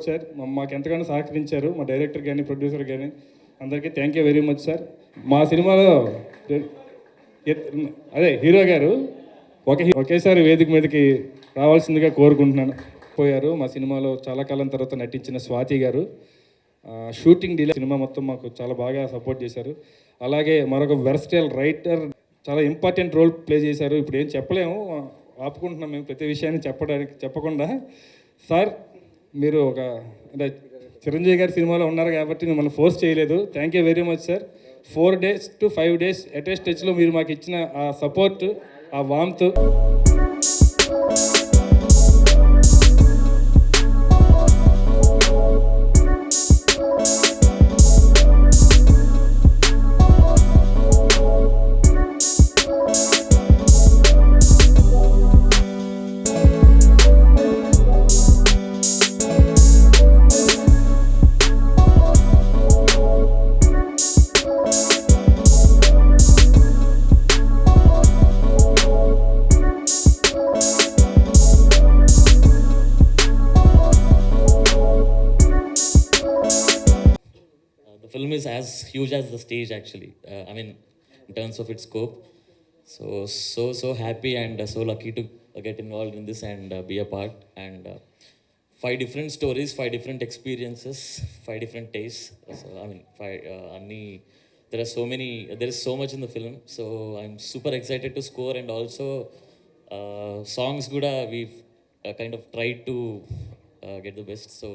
Support sir. మాకు ఎంతగానో సహకరించారు మా డైరెక్టర్ కానీ ప్రొడ్యూసర్ కానీ అందరికీ thank you very much sir. మా సినిమాలో అదే హీరో గారు ఒకేసారి వేదిక మీదకి రావాల్సిందిగా కోరుకుంటున్నాను. పోయారు మా సినిమాలో చాలా కాలం తర్వాత నటించిన స్వాతి గారు షూటింగ్ డిలే సినిమా మొత్తం మాకు చాలా బాగా సపోర్ట్ చేశారు. అలాగే మరొక వెర్స్టైల్ రైటర్ చాలా ఇంపార్టెంట్ రోల్ ప్లే చేశారు. ఇప్పుడు ఏం చెప్పలేము, ఆపుకుంటున్నాం మేము ప్రతి విషయాన్ని చెప్పకుండా. సార్ మీరు అంటే చిరంజీవి గారి సినిమాలో ఉన్నారు కాబట్టి మిమ్మల్ని ఫోర్స్ చేయలేదు. Thank you very much sir. 4 days to 5 days attest టచ్లో మీరు మాకు ఇచ్చిన ఆ సపోర్ట్, ఆ warmth. Film is as huge as the stage actually. I mean, in terms of its scope. So happy and so lucky to get involved in this and be a part. And 5 different stories, 5 different experiences, 5 different tastes. So I mean, there is so much in the film. So I'm super excited to score, and also songs kuda we've kind of tried to get the best. So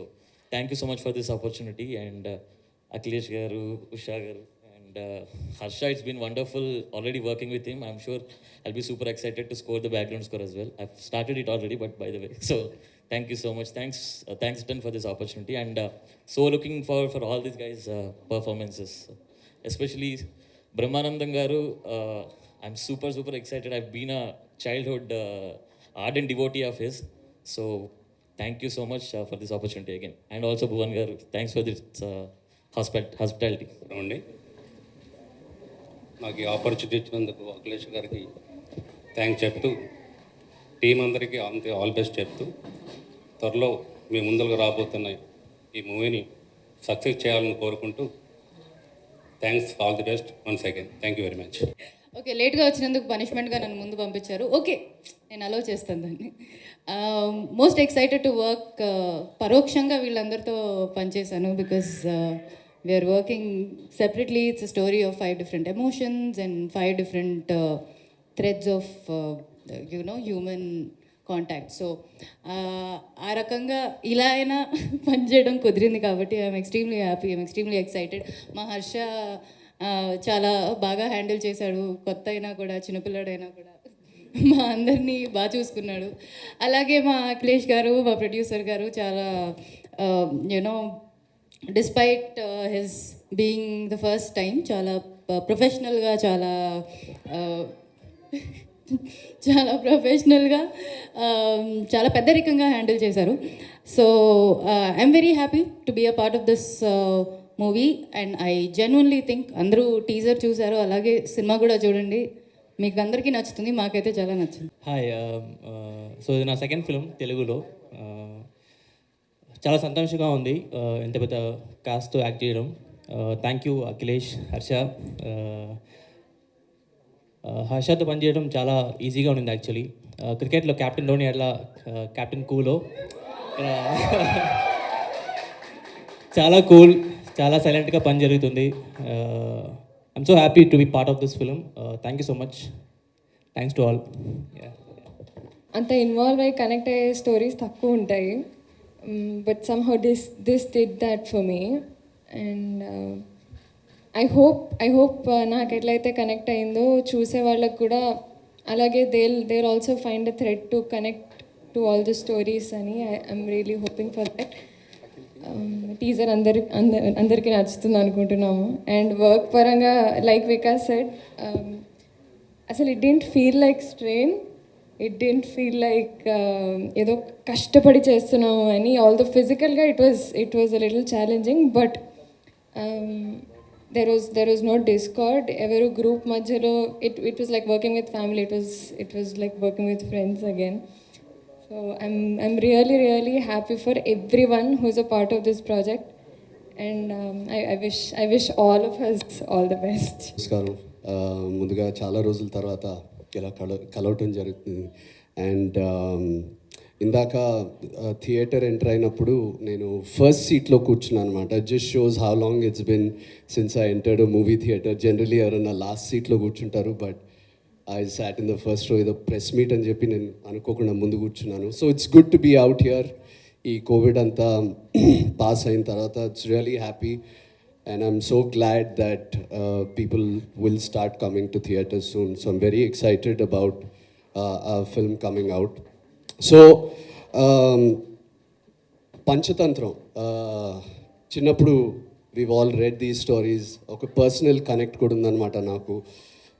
thank you so much for this opportunity. And Akhilesh garu, Usha garu, and Harsha, it's been wonderful already working with him. I'm sure I'll be super excited to score the background score as well. I've started it already, but by the way, so thank you so much. Thanks Tan for this opportunity, and so looking forward for all these guys' performances, especially Brahmanandam garu. I'm super excited. I've been a childhood ardent devotee of his, so thank you so much for this opportunity again. And also Bhuvan garu, thanks for this hospitality. నాకు ఈ opportunity ఇచ్చినందుకు అఖిలేష్ గారికి thanks చెప్తూ, team అందరికీ అంతే all best చెప్తూ, త్వరలో మీ ముందుకు రాబోతున్న ఈ మూవీని సక్సెస్ చేయాలని కోరుకుంటూ, thanks, all the best once again. Thank you very much. Okay, లేట్గా వచ్చినందుకు పనిష్మెంట్గా నన్ను ముందు పంపించారు. ఓకే, నేను అలౌ చేస్తాను దాన్ని. Most excited to work. పరోక్షంగా వీళ్ళందరితో పనిచేశాను because we're working separately. It's a story of 5 different emotions and 5 different threads of human contact. So ఆ రకంగా ఇలా అయినా పనిచేయడం కుదిరింది కాబట్టి I'm extremely happy, I'm extremely excited. మా హర్ష చాలా బాగా హ్యాండిల్ చేశాడు. కొత్త అయినా కూడా, చిన్నపిల్లాడైనా కూడా మా అందరినీ బాగా చూసుకున్నాడు. అలాగే మా అఖిలేష్ గారు, మా ప్రొడ్యూసర్ గారు చాలా despite his being the first time చాలా ప్రొఫెషనల్గా, చాలా పెద్దరికంగా హ్యాండిల్ చేశారు. So I'm very happy to be a part of this movie. And I genuinely think అందరూ టీజర్ చూశారు, అలాగే సినిమా కూడా చూడండి, మీకు అందరికీ నచ్చుతుంది. మాకైతే చాలా నచ్చింది. హాయ్, సో ఇది నా సెకండ్ ఫిల్మ్ తెలుగులో. చాలా సంతోషంగా ఉంది ఎంత పెద్ద కాస్ట్తో యాక్ట్ చేయడం. Thank you Akhilesh, Harsha. హర్షతో పనిచేయడం చాలా ఈజీగా ఉండింది యాక్చువల్లీ. క్రికెట్లో కెప్టెన్ ధోని అట్లా కెప్టెన్ కూలో చాలా కూల్, చాలా సైలెంట్గా పని జరుగుతుంది. I'm so happy to be part of this film. Thank you so much. Thanks to all. అంత ఇన్వాల్వ్ అయ్యి కనెక్ట్ అయ్యే స్టోరీస్ తక్కువ ఉంటాయి, but somehow this did that for me. And I hope నాకు ఎట్లయితే కనెక్ట్ అయిందో చూసే వాళ్ళకు కూడా అలాగే they'll also find a thread to connect to all the stories అని I'm really hoping for that. Teaser అందరికీ నచ్చుతుంది అనుకుంటున్నాము. అండ్ వర్క్ పరంగా లైక్ వికాస్ సెడ్, అసలు it didn't feel like strain, it didn't feel like ఏదో కష్టపడి చేస్తున్నాము అని. ఆల్దో ఫిజికల్గా it was a little challenging, but there was no discord. ఎవరు గ్రూప్ మధ్యలో it was like working with family. It was like working with friends again. So I'm really, really happy for everyone who's a part of this project. And I wish all of us all the best. నమస్కారం. ముందుగా చాలా రోజుల తర్వాత ఇలా కలవటం జరుగుతుంది. And ఇందాక theatre enter అయినప్పుడు నేను ఫస్ట్ సీట్లో కూర్చున్నాను అనమాట. Just shows how long it's been since I entered movie theatre. Generally ఎవరైనా లాస్ట్ సీట్లో కూర్చుంటారు, but I sat in the first row. ఏదో ప్రెస్ మీట్ అని చెప్పి నేను అనుకోకుండా ముందు కూర్చున్నాను. So it's good to be out here. ఈ కోవిడ్ అంతా పాస్ అయిన తర్వాత it's really happy. And I'm so glad that people will start coming to theaters soon. So I'm very excited about our film coming out. So, Panchatantra. చిన్నప్పుడు we've all read these stories. ఒక personal connect కూడా ఉందన్నమాట నాకు.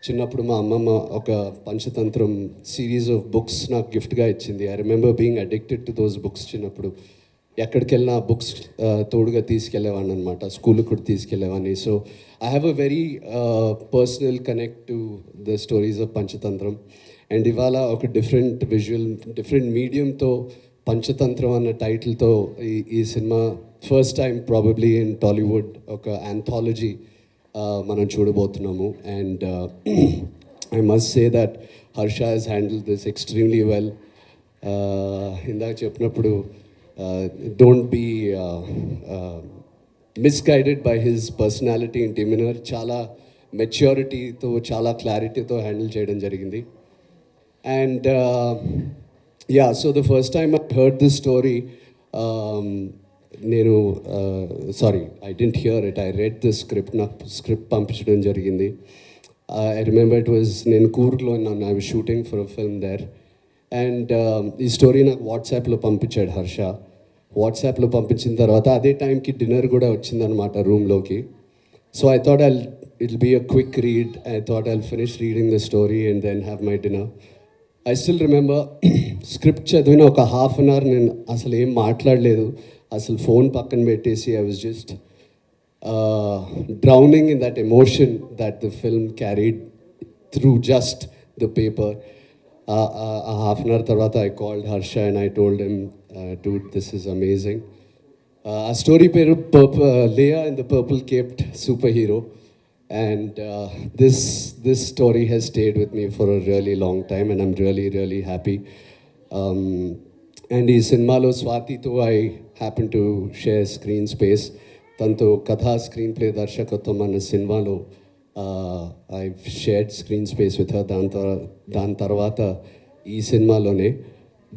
చిన్నప్పుడు మా అమ్మమ్మ ఒక Panchatantram series of books నాకు గిఫ్ట్గా ఇచ్చింది. I remember being addicted to those books. చిన్నప్పుడు ఎక్కడికి వెళ్ళినా బుక్స్ తోడుగా తీసుకెళ్ళేవాడిని అనమాట. స్కూల్కి కూడా తీసుకెళ్ళేవాడిని. So I have a very personal connect to the stories of Panchatantra. And ఇవాళ ఒక డిఫరెంట్ మీడియంతో పంచతంత్రం అన్న టైటిల్తో ఈ cinema first time probably in Tollywood ఒక యాంథాలజీ మనం చూడబోతున్నాము. And I must say that Harsha has handle this extremely well. ఇందాక చెప్పినప్పుడు don't be misguided by his personality and demeanor. చాలా మెచ్యూరిటీతో చాలా క్లారిటీతో హ్యాండిల్ చేయడం జరిగింది. And yeah, so the first time I heard this story, నేను sorry I didn't hear it, I read the script. నాకు script పంపించడం జరిగింది. ఐ రిమెంబర్ ఇట్ వాజ్ నేను కూర్గ్లో ఉన్నాను. I was shooting for a film there. And ఈ story నాకు వాట్సాప్లో పంపించాడు హర్ష. వాట్సాప్లో పంపించిన తర్వాత అదే టైంకి డిన్నర్ కూడా వచ్చిందనమాట రూమ్లోకి. So I thought it'll be a quick read. I thought I'll finish reading the story and then have my dinner. I still remember script చదివిన ఒక హాఫ్ అన్ అవర్ నేను అసలు ఏం మాట్లాడలేదు. అసలు ఫోన్ పక్కన పెట్టేసి I was just drowning in that emotion that the film carried through just the paper. A half an hour తర్వాత I called Harsha and I told him, dude, this is amazing. A story పేరు Leia in the Purple Caped Superhero. And this story has stayed with me for a really long time and I'm really, really happy. And ఈ సినిమాలో స్వాతితో I happen to share screen space. తనతో కథా screen play దర్శకత్వం అన్న సినిమాలో I've shared screen space with her. దాని తర్వాత ఈ సినిమాలోనే.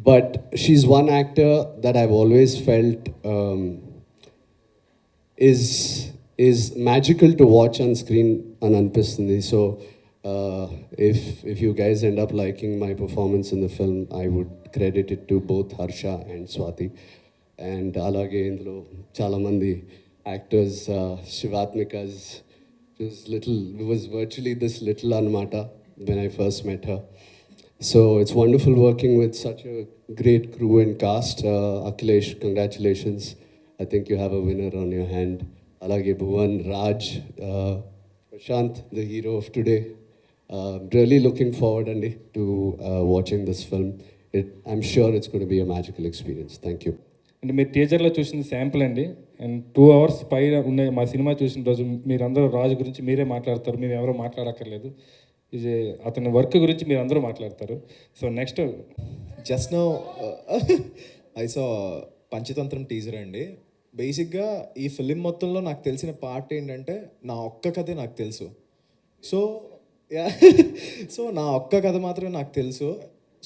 But she's one actor that I've always felt is magical to watch on screen అని అనిపిస్తుంది. So if you guys end up liking my performance in the film, I would credit it to both Harsha and Swati. And అలాగే ఇందులో చాలామంది actors, శివాత్మికా's was virtually this little Anmata when I first met her. So it's wonderful working with such a great crew and cast. Akhilesh, congratulations. I think you have a winner on your hand. Alage Bhuvan, Raj, Prashant, the hero of today. Really looking forward to watching this film. I'm sure it's going to be a magical experience. Thank you. అంటే మీరు టీజర్లో చూసిన sample అండి. And 2 hours పైన ఉన్న మా cinema చూసిన రోజు మీరందరూ రాజు గురించి మీరే మాట్లాడతారు, మేము ఎవరో మాట్లాడక్కర్లేదు. ఇది అతని వర్క్ గురించి మీరు అందరూ మాట్లాడతారు. So next just now I saw Panchathantram teaser అండి. బేసిక్గా ఈ ఫిలిం మొత్తంలో నాకు తెలిసిన పార్ట్ ఏంటంటే నా ఒక్క కథే నాకు తెలుసు. సో నా ఒక్క కథ మాత్రమే నాకు తెలుసు.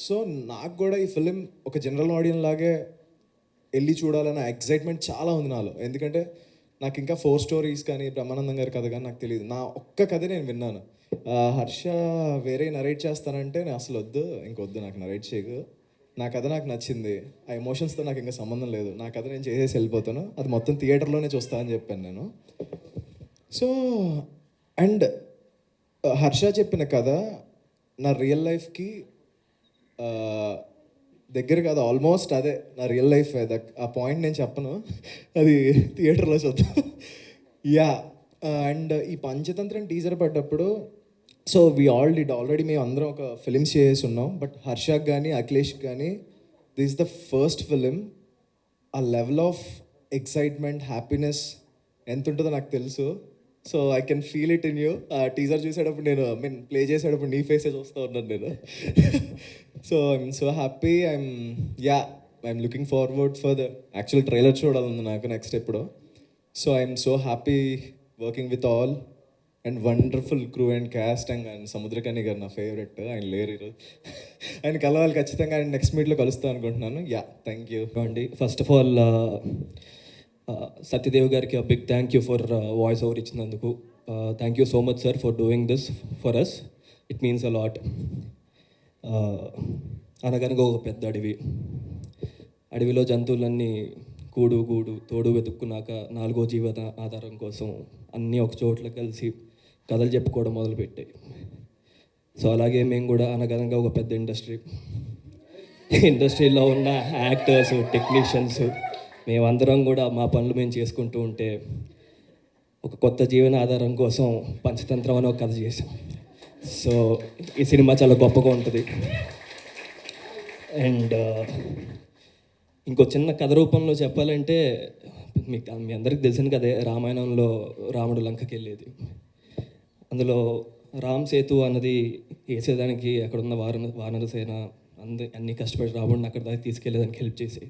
సో నాకు కూడా ఈ ఫిలిం ఒక జనరల్ ఆడియన్స్ లాగే వెళ్ళి చూడాలన్న ఎక్సైట్మెంట్ చాలా ఉంది నాలో. ఎందుకంటే నాకు ఇంకా 4 స్టోరీస్ కానీ బ్రహ్మానందం గారి కథ కానీ నాకు తెలియదు. నా ఒక్క కథ నేను విన్నాను. హర్ష వేరే నరేట్ చేస్తానంటే నేను అసలు ఇంకొద్దు, నాకు నరేట్ చేయకు. నా కథ నాకు నచ్చింది, ఆ ఎమోషన్స్తో నాకు ఇంకా సంబంధం లేదు, నా కథ నేను చేసేసి వెళ్ళిపోతాను, అది మొత్తం థియేటర్లోనే చూస్తా అని చెప్పాను నేను. సో అండ్ హర్ష చెప్పిన కథ నా రియల్ లైఫ్కి దగ్గర కాదు, ఆల్మోస్ట్ అదే నా రియల్ లైఫ్. ఆ పాయింట్ నేను చెప్పను, అది థియేటర్లో చూద్దాం. యా, అండ్ ఈ పంచతంత్రం టీజర్ పడ్డప్పుడు సో ఆల్రెడీ మేము అందరం ఒక ఫిలిమ్స్ చేసి ఉన్నాం. బట్ హర్షకి కానీ అఖిలేష్కి కానీ this is the first film ఆ లెవెల్ ఆఫ్ ఎక్సైట్మెంట్ హ్యాపీనెస్ ఎంత ఉంటుందో నాకు తెలుసు. So I can feel it in you. Teaser చూసేటప్పుడు నేను ప్లే చేసేటప్పుడు నీ ఫేసే చూస్తూ ఉన్నాను నేను. So I'm so happy. I'm looking forward for the actual trailer చూడాలని నాకు నెక్స్ట్ ఎప్పుడో. So I'm so happy working with all and wonderful crew and caste. And Samuthirakani గారు నా ఫేవరెట్. ఆయన లేరు ఈరోజు. ఆయన కలవాలి ఖచ్చితంగా. ఆయన నెక్స్ట్ మీట్లో కలుస్తాను అనుకుంటున్నాను. థ్యాంక్ యూ అండి. ఫస్ట్ ఆఫ్ ఆల్ సత్యదేవ్ గారికి big thank you for voice over ఇచ్చినందుకు. Thank you so much sir for doing this for us. It means a lot. అనగనగా ఒక పెద్ద అడవిలో జంతువులన్నీ కూడు గూడు తోడు వెతుక్కున్నాక నాలుగో జీవన ఆధారం కోసం అన్నీ ఒక చోట్ల కలిసి కథలు చెప్పుకోవడం మొదలుపెట్టాయి. సో అలాగే మేము కూడా అనగనగా ఒక పెద్ద ఇండస్ట్రీలో ఉన్న యాక్టర్స్, టెక్నీషియన్స్ మేమందరం కూడా మా పనులు మేము చేసుకుంటూ ఉంటే ఒక కొత్త జీవన ఆధారం కోసం పంచతంత్రం అని ఒక కథ చేసాం. సో ఈ సినిమా చాలా గొప్పగా ఉంటుంది. అండ్ ఇంకో చిన్న కథ రూపంలో చెప్పాలంటే మీ అందరికి తెలిసిన కదే, రామాయణంలో రాముడు లంకకి వెళ్ళేది. అందులో రామ్ సేతు అన్నది వేసేదానికి అక్కడున్న వానరసేన అన్నీ కష్టపడి రాముడిని అక్కడ దాకా తీసుకెళ్ళేదానికి హెల్ప్ చేసి.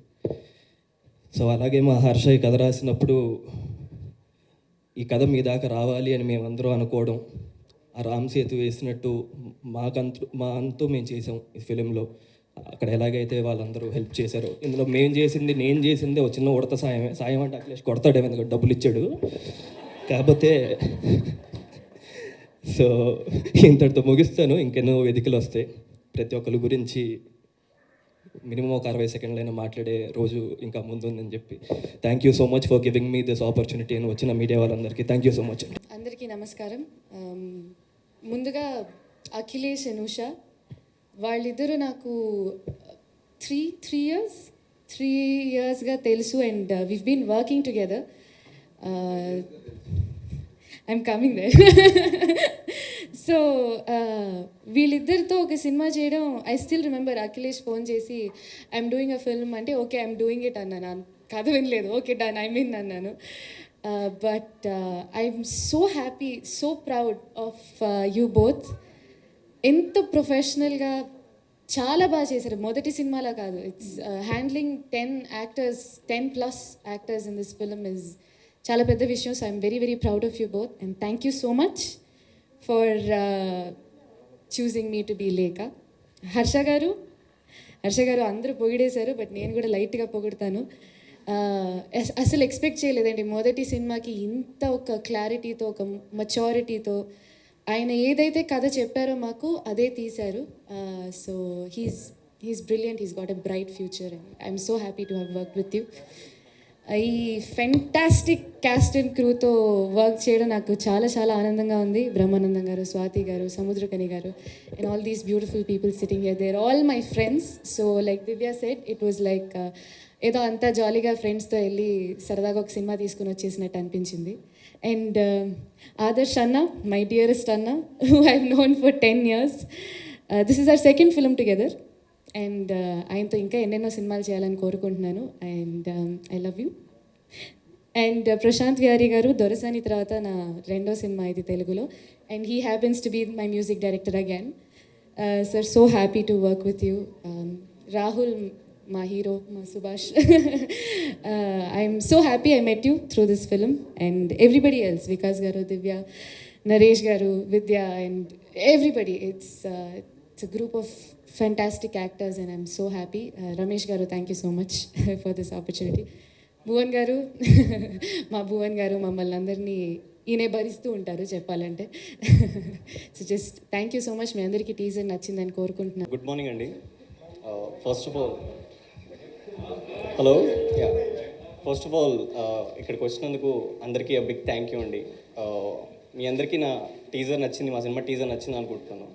సో అలాగే మా హర్ష ఈ కథ రాసినప్పుడు ఈ కథ మీ దాకా రావాలి అని మేమందరం అనుకోవడం, ఆ రామ్ సేతు వేసినట్టు మా అంతూ మేము చేసాం ఈ ఫిలింలో. అక్కడ ఎలాగైతే వాళ్ళందరూ హెల్ప్ చేశారో ఇందులో నేను చేసింది ఒక చిన్న ఉడత సాయం అంటే అఖిలేష్ కొడతాడేమో, ఎందుకంటే డబ్బులు ఇచ్చాడు కాకపోతే. సో ఇంతటితో ముగిస్తాను. ఇంకెన్నో వేదికలు వస్తాయి. ప్రతి ఒక్కరి గురించి మినిమం ఒక 60 సెకండ్లైనా మాట్లాడే రోజు ఇంకా ముందుందని చెప్పి thank you so much for giving me this opportunity అని వచ్చిన మీడియా వాళ్ళందరికీ థ్యాంక్ యూ సో మచ్. అందరికీ నమస్కారం. ముందుగా అఖిలేష్ అండ్ ఉషా వాళ్ళిద్దరూ నాకు త్రీ ఇయర్స్గా తెలుసు. And we've been working together. I'm coming there. So వీళ్ళిద్దరితో ఒక సినిమా చేయడం, I still remember Akhilesh phone చేసి ఐఎమ్ డూయింగ్ అ ఫిల్మ్ అంటే ఓకే ఐఎమ్ డూయింగ్ ఇట్ అన్నాను. కథ వినలేదు, ఓకే డన్ ఐ మీన్ అన్నాను. But I'm so happy, so proud of you both. ఎంత ప్రొఫెషనల్గా చాలా బాగా చేశారు. మొదటి సినిమాలా కాదు. It's handling 10+ actors in this film is చాలా పెద్ద విషయం. So I'm very very proud of you both and thank you so much for choosing me to be Lekha. Harsha గారు అందరూ పొగిడేశారు, బట్ నేను కూడా లైట్గా పొగుడతాను. అసలు ఎక్స్పెక్ట్ చేయలేదండి మొదటి సినిమాకి ఇంత ఒక క్లారిటీతో, ఒక మెచ్యూరిటీతో ఆయన ఏదైతే కథ చెప్పారో మాకు అదే తీశారు. So he's brilliant. He's got a bright future and I'm so happy to have work with you. ఈ ఫెంటాస్టిక్ క్యాస్ట్ అండ్ క్రూతో వర్క్ చేయడం నాకు చాలా చాలా ఆనందంగా ఉంది. బ్రహ్మానందం గారు, Swathi garu, Samuthirakani garu and all these beautiful people sitting here, they are all my friends. So like Divya said, it was like ఏదో అంతా జాలీగా ఫ్రెండ్స్తో వెళ్ళి సరదాగా ఒక సినిమా తీసుకుని వచ్చేసినట్టు అనిపించింది. అండ్ ఆదర్శ్ అన్న, మై డియరెస్ట్ అన్న, who I have known for 10 years. This is our second film together. And ఆయనతో ఇంకా ఎన్నెన్నో సినిమాలు చేయాలని కోరుకుంటున్నాను. And I love you. And Prashanth Vihari garu, Dorasani తర్వాత నా రెండో సినిమా ఇది తెలుగులో. And he happens to be my music director again. Sir, so happy to work with you. Rahul, మా హీరో, మా Subhash, I'm so happy I met you through this film. And everybody else, Vikas garu, Divya, Naresh garu, Vidya, and everybody. It's a group of fantastic actors and I'm so happy. Ramesh garu, thank you so much for this opportunity. Bhuvan garu, మా భువన్ గారు మమ్మల్ని అందరినీ ఈయనే భరిస్తూ ఉంటారు చెప్పాలంటే. So just thank you so much. మీ అందరికీ టీజర్ నచ్చిందని కోరుకుంటున్నాను. గుడ్ మార్నింగ్ అండి. First of all hello. First of all ఇక్కడికి వచ్చినందుకు అందరికీ బిగ్ థ్యాంక్ యూ అండి. మీ అందరికీ నా టీజర్ నచ్చింది, మా సినిమా టీజర్ నచ్చింది అనుకుంటున్నాను.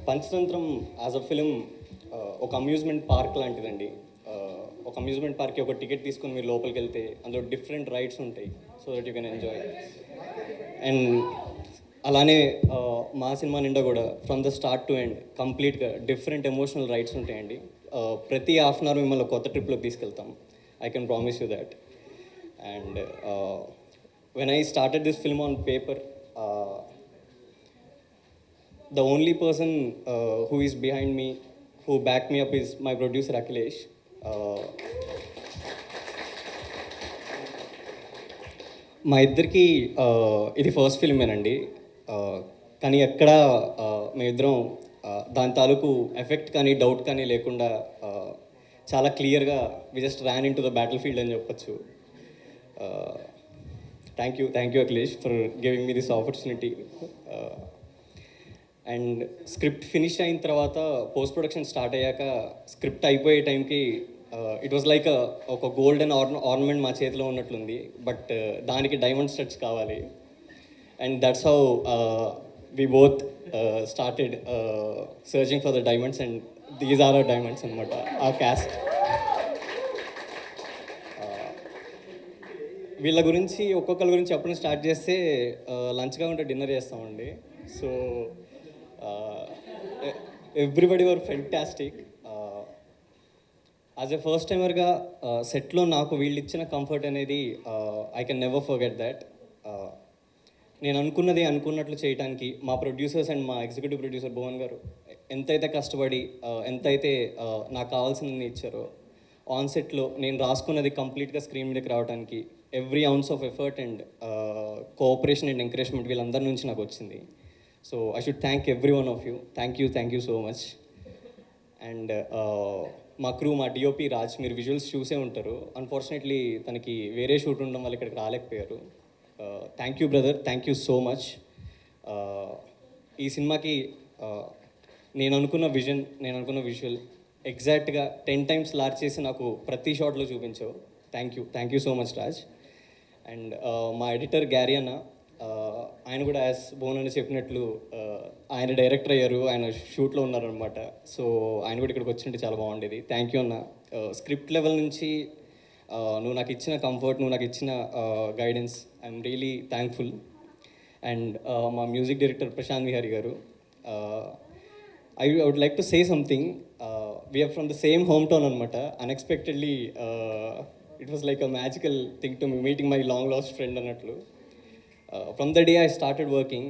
పంచతంత్రం యాజ్ అ ఫిలిం ఒక అమ్యూజ్మెంట్ పార్క్ లాంటిదండి. ఒక అమ్యూజ్మెంట్ పార్క్కి ఒక టికెట్ తీసుకొని మీరు లోపలికి వెళ్తే అందులో డిఫరెంట్ రైడ్స్ ఉంటాయి, so that you can enjoy. And అలానే మా సినిమా నిండా కూడా from the start to end కంప్లీట్గా డిఫరెంట్ ఎమోషనల్ రైడ్స్ ఉంటాయండి. ప్రతి హాఫ్ అన్ అవర్ మిమ్మల్ని కొత్త ట్రిప్లోకి తీసుకెళ్తాం. I can promise you that. And when I started this film on paper, the only person who is behind me, who backed me up, is my producer Akhilesh. మా ఇద్దరికి ఇది first ఫిల్మేనండి, కానీ ఎక్కడ మేమిద్దరం దాని తాలూకు ఎఫెక్ట్ కానీ డౌట్ కానీ లేకుండా చాలా క్లియర్గా we just ran into the battle field అని చెప్పొచ్చు. Thank you Akhilesh for giving me this opportunity. And script finish అయిన తర్వాత పోస్ట్ ప్రొడక్షన్ స్టార్ట్ అయ్యాక స్క్రిప్ట్ అయిపోయే టైంకి ఇట్ వాజ్ లైక్ ఒక గోల్డెన్ ఆర్నమెంట్ మా చేతిలో ఉన్నట్లుంది, బట్ దానికి డైమండ్ స్టడ్స్ కావాలి. And that's how we both started searching for the diamonds, and these are our diamonds అనమాట, ఆ క్యాస్ట్. వీళ్ళ గురించి ఒక్కొక్కరి గురించి చెప్పడం స్టార్ట్ చేస్తే లంచ్ కాకుండా డిన్నర్ చేస్తామండి. So everybody were fantastic. As a first టైమర్గా సెట్లో నాకు వీళ్ళు ఇచ్చిన కంఫర్ట్ అనేది I can never forget that. నేను అనుకున్నది అనుకున్నట్లు చేయడానికి మా ప్రొడ్యూసర్స్ అండ్ మా ఎగ్జిక్యూటివ్ ప్రొడ్యూసర్ భువన్ గారు ఎంతైతే కష్టపడి ఎంతైతే నాకు కావాల్సింది ఇచ్చారో, ఆన్ సెట్లో నేను రాసుకున్నది కంప్లీట్గా స్క్రీన్ మీదకి రావడానికి every ounce of effort and cooperation and encouragement వీళ్ళందరి నుంచి నాకు వచ్చింది. So I should thank every one of you. Thank you so much. And మా క్రూ, మా డిఓపి రాజ్, మీరు విజువల్స్ చూసే ఉంటారు. అన్ఫార్చునేట్లీ తనకి వేరే షూట్ ఉండడం వల్ల ఇక్కడికి రాలేకపోయారు. Thank you brother, thank you so much. ఈ సినిమాకి నేను అనుకున్న విజన్, నేను అనుకున్న విజువల్ ఎగ్జాక్ట్గా 10 times లార్జ్ చేసి నాకు ప్రతి షాట్లో చూపించావు. Thank you so much Raj. And మా ఎడిటర్ గ్యారీ అన్న, ఆయన కూడా యాజ్ భువన్ అని చెప్పినట్లు ఆయన డైరెక్టర్ అయ్యారు, ఆయన షూట్లో ఉన్నారనమాట. సో ఆయన కూడా ఇక్కడికి వచ్చినట్టు చాలా బాగుండేది. థ్యాంక్ యూ అన్న. స్క్రిప్ట్ లెవెల్ నుంచి నువ్వు నాకు ఇచ్చిన కంఫర్ట్, నువ్వు నాకు ఇచ్చిన guidance, I'm really thankful. And మా మ్యూజిక్ డైరెక్టర్ ప్రశాంత్ విహారీ గారు, I would like to say something. We are from the same hometown అనమాట. Unexpectedly, it was like a magical thing to me, meeting my long lost friend అన్నట్లు. From the day I started working,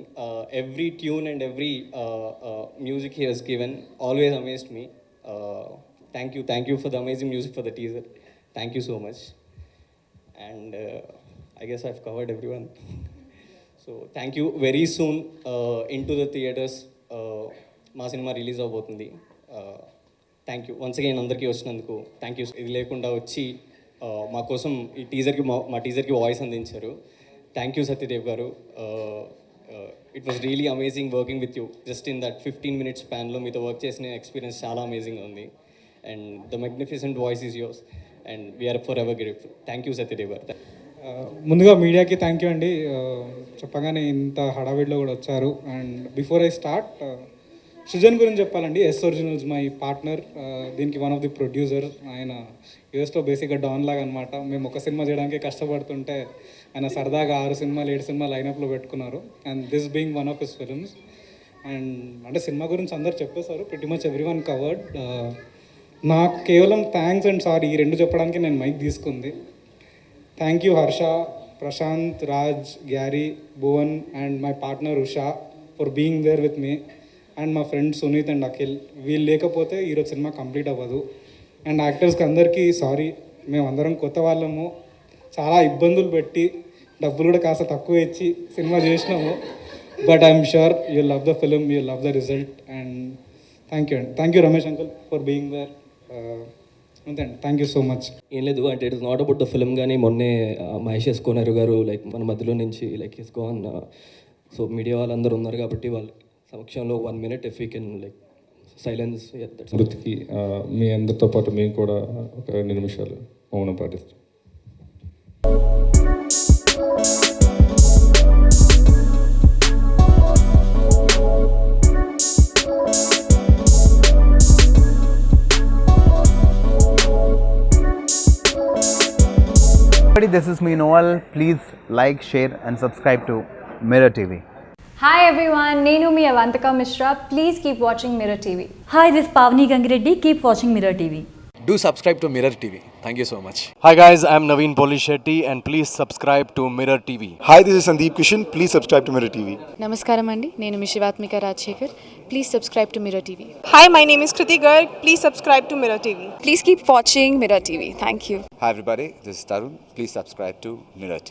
every tune and every music he has given always amazed me. Thank you for the amazing music for the teaser. Thank you so much. And I guess I've covered everyone. So thank you. Very soon into the theaters, మా cinema release అవబోతుంది. Thank you once again అందరికీ వచ్చినందుకు thank you. ఇది లేకుండా వచ్చి మా కోసం ఈ టీజర్కి మా టీజర్కి వాయిస్ అందించారు. Thank you Satyadev garu. It was really amazing working with you. Just in that 15 minutes స్పాన్లో మీతో వర్క్ చేసిన ఎక్స్పీరియన్స్ చాలా అమేజింగ్గా ఉంది. And the magnificent voice is yours and we're forever grateful. Thank you Satyadev garu. ముందుగా మీడియాకి థ్యాంక్ యూ అండి. చెప్పగానే ఇంత హడావిడిలో కూడా వచ్చారు. And before I start, Srujan గురించి చెప్పాలండి. ఎస్ ఒరిజినల్స్ మై పార్ట్నర్, దీనికి వన్ ఆఫ్ ది ప్రొడ్యూసర్. ఆయన యూఎస్లో బేసిక్గా డాన్ లాగా అనమాట. మేము ఒక సినిమా చేయడానికి కష్టపడుతుంటే ఆయన సరదాగా 6 సినిమాలు 7 సినిమాలు లైనప్లో పెట్టుకున్నారు. And this being one of his films. And అంటే సినిమా గురించి అందరు చెప్పేశారు, pretty much every one covered. నాకు కేవలం థ్యాంక్స్ అండ్ సారీ ఈ 2 చెప్పడానికి నేను మైక్ తీసుకుంది. Thank you Harsha, Prashanth, Raj, Gary, Bhuvan and my partner Usha for being there with me. And మా ఫ్రెండ్ సునీత్ అండ్ అఖిల్, వీళ్ళు లేకపోతే ఈరోజు సినిమా కంప్లీట్ అవ్వదు. అండ్ యాక్టర్స్కి అందరికీ సారీ, మేమందరం కొత్త వాళ్ళము, చాలా ఇబ్బందులు పెట్టి డబ్బులు కూడా కాస్త తక్కువ ఇచ్చి సినిమా చేసినాము. But I'm sure you love the film, you love the result. And thank you అండి. Thank you Ramesh uncle for being there. అంతే అండి, థ్యాంక్ యూ సో మచ్. ఏం లేదు అంటే it is not about the film, కానీ మొన్నే మహేష్ ఎస్కోనర్ గారు లైక్ మన మధ్యలో నుంచి like his gone. So media వాళ్ళందరూ ఉన్నారు కాబట్టి వాళ్ళ సమక్షంలో 1 minute if you can like silence. మృతికి మీ అందరితో పాటు మేము కూడా ఒక 2 నిమిషాలు మౌనం పాటిస్తాం. This is me Noel. Please like, share and subscribe to Mirror TV. Hi everyone, Nenu mi Avantika Mishra. Please keep watching Mirror TV. Hi, this is Pavni Gangireddy. Keep watching Mirror TV. Do subscribe to Mirror TV. Thank you so much. Hi guys, I'm Naveen Polishetty and please subscribe to Mirror TV. Hi, this is Sandeep Kishan. Please subscribe to Mirror TV. నమస్కారం అండి, నేను మీ Shivathmika Rajasekhar. Please subscribe to Mirror TV. Hi, my name is Kriti Garg. Please subscribe to Mirror TV. Please keep watching mirror TV. Thank you. Hi everybody, this is Tarun. Please subscribe to Mirror TV.